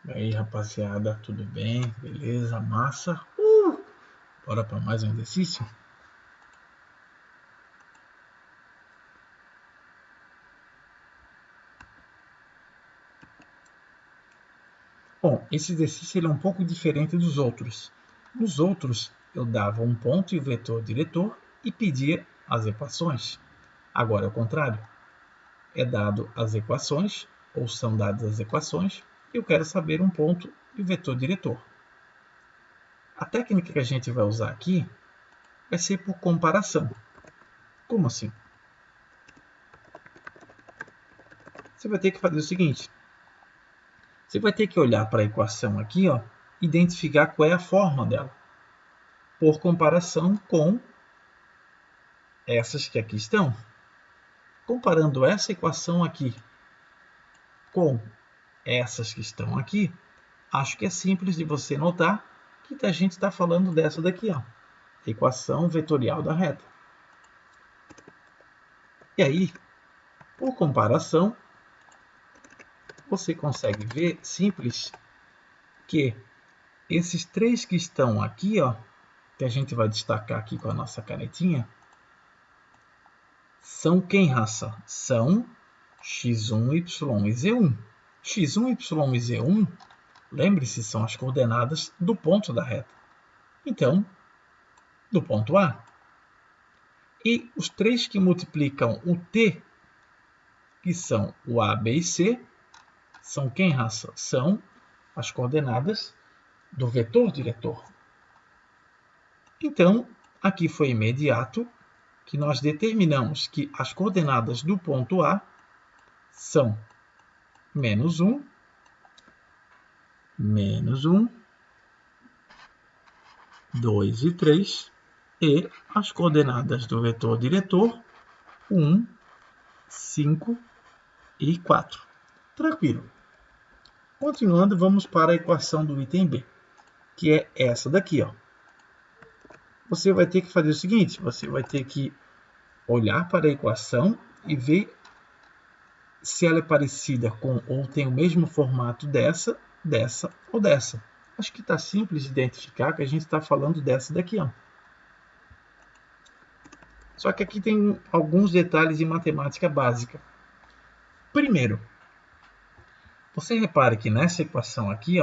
E aí, rapaziada, tudo bem? Beleza? Massa? Bora para mais um exercício? Bom, esse exercício ele é um pouco diferente dos outros. Nos outros, eu dava um ponto e o vetor diretor e pedia as equações. Agora é o contrário. É dado as equações, ou são dadas as equações, e eu quero saber um ponto e o vetor diretor. A técnica que a gente vai usar aqui vai ser por comparação. Como assim? Você vai ter que fazer o seguinte. Você vai ter que olhar para a equação aqui, identificar qual é a forma dela, por comparação com essas que aqui estão. Comparando essa equação aqui com essas que estão aqui, acho que é simples de você notar que a gente está falando dessa daqui, equação vetorial da reta. E aí, por comparação, você consegue ver simples que esses três que estão aqui, que a gente vai destacar aqui com a nossa canetinha, são quem, raça? São x1, y e z1. x1, y e z1, lembre-se, são as coordenadas do ponto da reta. Então, do ponto A. E os três que multiplicam o t, que são o A, B e C, são quem, raça? São as coordenadas do vetor diretor. Então, aqui foi imediato que nós determinamos que as coordenadas do ponto A são menos 1, 2 e 3, e as coordenadas do vetor diretor 1, 5 e 4. Tranquilo. Continuando, vamos para a equação do item B, que é essa daqui. Você vai ter que fazer o seguinte, você vai ter que olhar para a equação e ver se ela é parecida com ou tem o mesmo formato dessa, dessa ou dessa. Acho que está simples de identificar que a gente está falando dessa daqui. Só que aqui tem alguns detalhes de matemática básica. Primeiro, você repare que nessa equação aqui,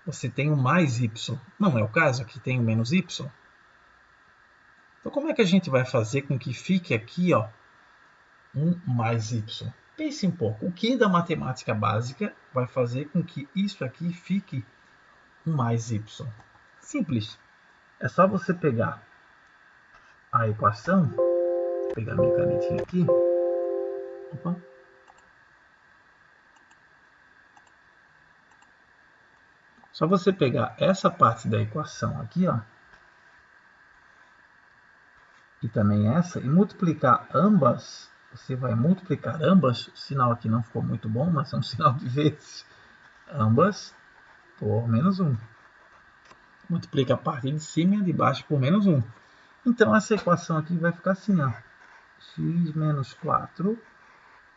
você tem o mais y. Não é o caso, aqui tem o menos y. Então, como é que a gente vai fazer com que fique aqui um mais y? Pense um pouco. O que da matemática básica vai fazer com que isso aqui fique um mais y? Simples. É só você pegar a equação. Vou pegar minha canetinha aqui. Opa. Só você pegar essa parte da equação aqui, e também essa, e multiplicar ambas. Você vai multiplicar ambas. O sinal aqui não ficou muito bom, mas é um sinal de vezes. Ambas por menos 1. Multiplica a parte de cima e a de baixo por menos 1. Então, essa equação aqui vai ficar assim, x menos 4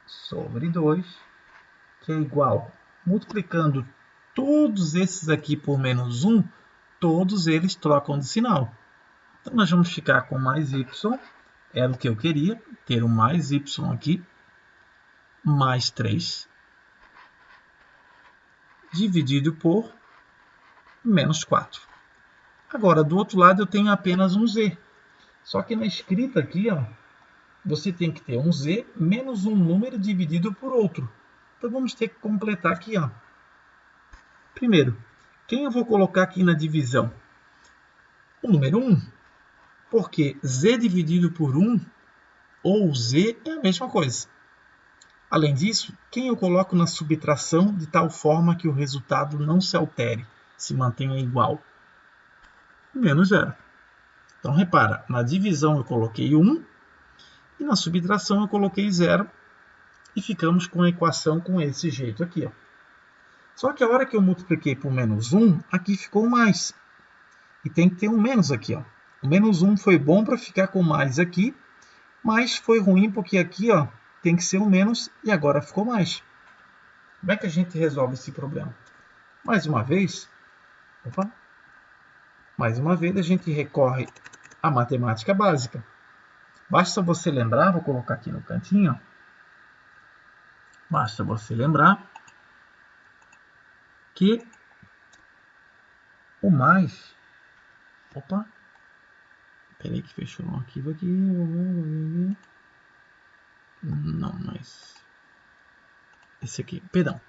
sobre 2, que é igual, multiplicando todos esses aqui por menos 1, todos eles trocam de sinal. Então, nós vamos ficar com mais y, era o que eu queria, ter um mais y aqui, mais 3, dividido por menos 4. Agora, do outro lado, eu tenho apenas um z. Só que na escrita aqui, você tem que ter um z menos um número dividido por outro. Então, vamos ter que completar aqui. Primeiro, quem eu vou colocar aqui na divisão? O número 1. Porque z dividido por 1 ou z é a mesma coisa. Além disso, quem eu coloco na subtração de tal forma que o resultado não se altere, se mantenha igual? Menos 0. Então, repara, na divisão eu coloquei 1 e na subtração eu coloquei 0 e ficamos com a equação com esse jeito aqui. Só que a hora que eu multipliquei por menos 1, aqui ficou mais. E tem que ter um menos aqui. O menos 1 foi bom para ficar com mais aqui, mas foi ruim porque aqui tem que ser um menos e agora ficou mais. Como é que a gente resolve esse problema? Mais uma vez, a gente recorre à matemática básica. Basta você lembrar, vou colocar aqui no cantinho, basta você lembrar que o mais... Peraí que fechou um arquivo aqui. Não, mas... esse aqui, perdão.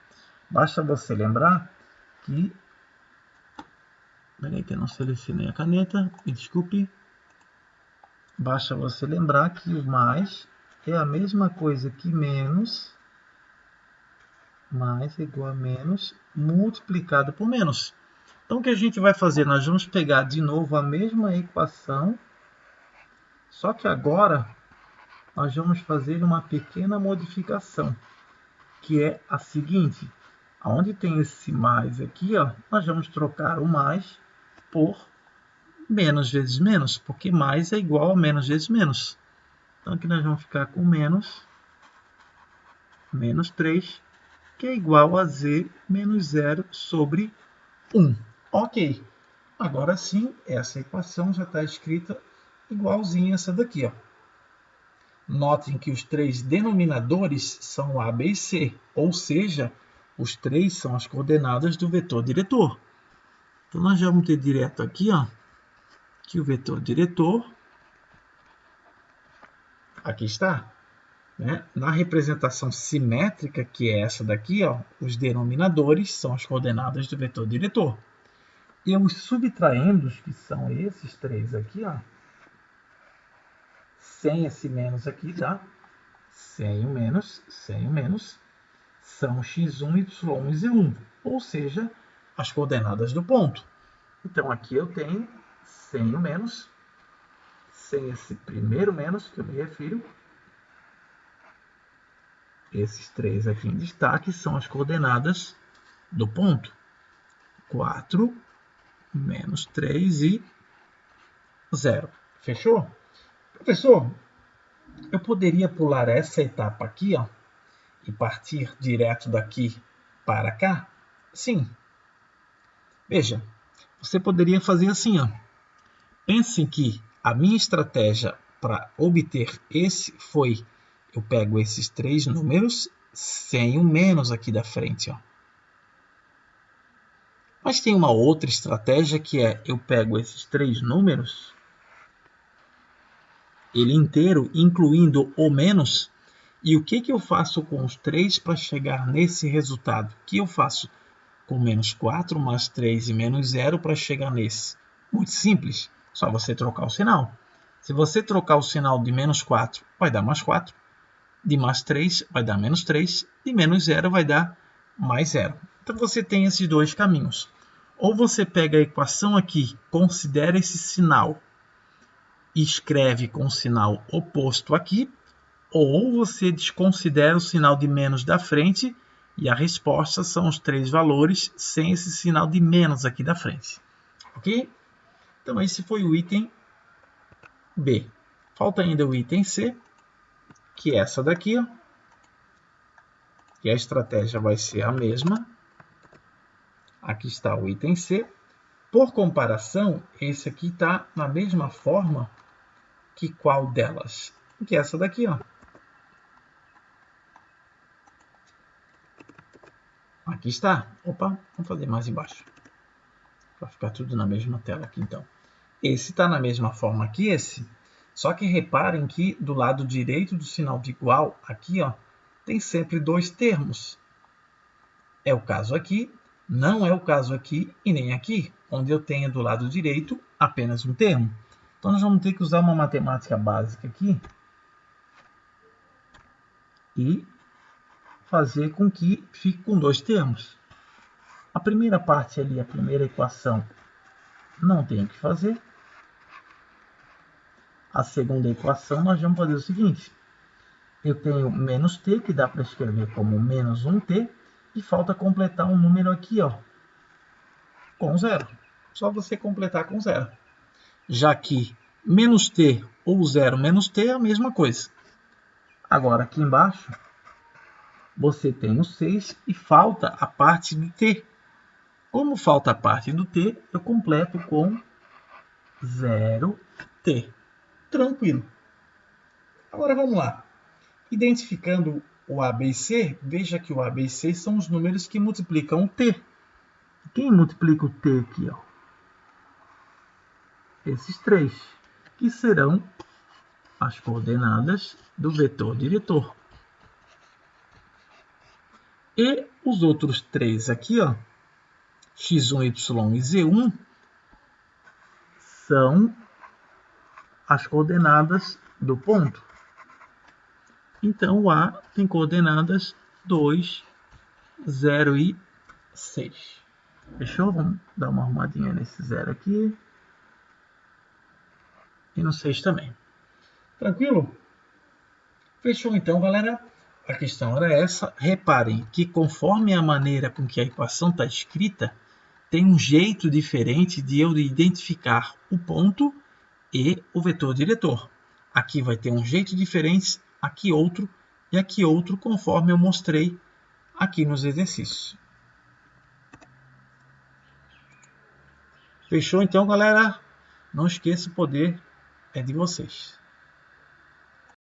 Basta você lembrar que... Peraí que eu não selecionei a caneta, me desculpe. Basta você lembrar que o mais é a mesma coisa que menos. Mais é igual a menos multiplicado por menos. Então, o que a gente vai fazer? Nós vamos pegar de novo a mesma equação, só que agora nós vamos fazer uma pequena modificação, que é a seguinte. Onde tem esse mais aqui, ó, nós vamos trocar o mais por menos vezes menos, porque mais é igual a menos vezes menos. Então, aqui nós vamos ficar com menos 3, que é igual a z menos 0 sobre 1. Ok. Agora sim, essa equação já está escrita igualzinha essa daqui. Ó. Notem que os três denominadores são a, b e c, ou seja, os três são as coordenadas do vetor diretor. Então, nós vamos ter direto aqui, ó, que o vetor diretor, aqui está, né? Na representação simétrica, que é essa daqui, ó, os denominadores são as coordenadas do vetor diretor. E os subtraendos, que são esses três aqui, ó, sem esse menos aqui, tá? Sem o menos, são x1, y1 e z1, ou seja, as coordenadas do ponto. Então, aqui eu tenho sem o menos, sem esse primeiro menos que eu me refiro. Esses três aqui em destaque são as coordenadas do ponto. 4, menos 3 e 0. Fechou? Professor, eu poderia pular essa etapa aqui, ó, e partir direto daqui para cá? Sim. Veja, você poderia fazer assim, ó. Pense que a minha estratégia para obter esse foi, eu pego esses três números sem o menos aqui da frente, ó. Mas tem uma outra estratégia que é, eu pego esses três números, ele inteiro, incluindo o menos, e o que eu faço com os três para chegar nesse resultado? O que eu faço com menos 4, mais 3 e menos 0 para chegar nesse? Muito simples, só você trocar o sinal. Se você trocar o sinal de menos 4, vai dar mais 4. De mais 3, vai dar menos 3. De menos 0, vai dar mais 0. Então, você tem esses dois caminhos. Ou você pega a equação aqui, considera esse sinal e escreve com o sinal oposto aqui, ou você desconsidera o sinal de menos da frente e a resposta são os três valores sem esse sinal de menos aqui da frente. Ok? Então, esse foi o item B. Falta ainda o item C, que é essa daqui, ó. E a estratégia vai ser a mesma. Aqui está o item C. Por comparação, esse aqui está na mesma forma que qual delas? Que é essa daqui, ó. Aqui está. Opa, vamos fazer mais embaixo. Para ficar tudo na mesma tela aqui, então. Esse está na mesma forma que esse. Só que reparem que do lado direito do sinal de igual, aqui, ó, tem sempre dois termos. É o caso aqui, não é o caso aqui e nem aqui, onde eu tenho do lado direito apenas um termo. Então, nós vamos ter que usar uma matemática básica aqui e fazer com que fique com dois termos. A primeira parte ali, a primeira equação, não tem o que fazer. A segunda equação, nós vamos fazer o seguinte. Eu tenho menos t, que dá para escrever como menos 1t, e falta completar um número aqui, ó, com 0. Só você completar com 0. Já que menos t ou 0 menos t é a mesma coisa. Agora, aqui embaixo, você tem o 6 e falta a parte de t. Como falta a parte do t, eu completo com 0t. Tranquilo. Agora vamos lá. Identificando o A, B e C, veja que o A, B e C são os números que multiplicam o t. Quem multiplica o t aqui? Ó? Esses três, que serão as coordenadas do vetor diretor. E os outros três aqui, ó, x1, y e z1, são as coordenadas do ponto. Então, o A tem coordenadas 2, 0 e 6. Fechou? Vamos dar uma arrumadinha nesse 0 aqui. E no 6 também. Tranquilo? Fechou então, galera? A questão era essa. Reparem que conforme a maneira com que a equação está escrita, tem um jeito diferente de eu identificar o ponto e o vetor diretor. Aqui vai ter um jeito diferente, aqui outro e aqui outro, conforme eu mostrei aqui nos exercícios. Fechou então, galera? Não esqueça, o poder é de vocês.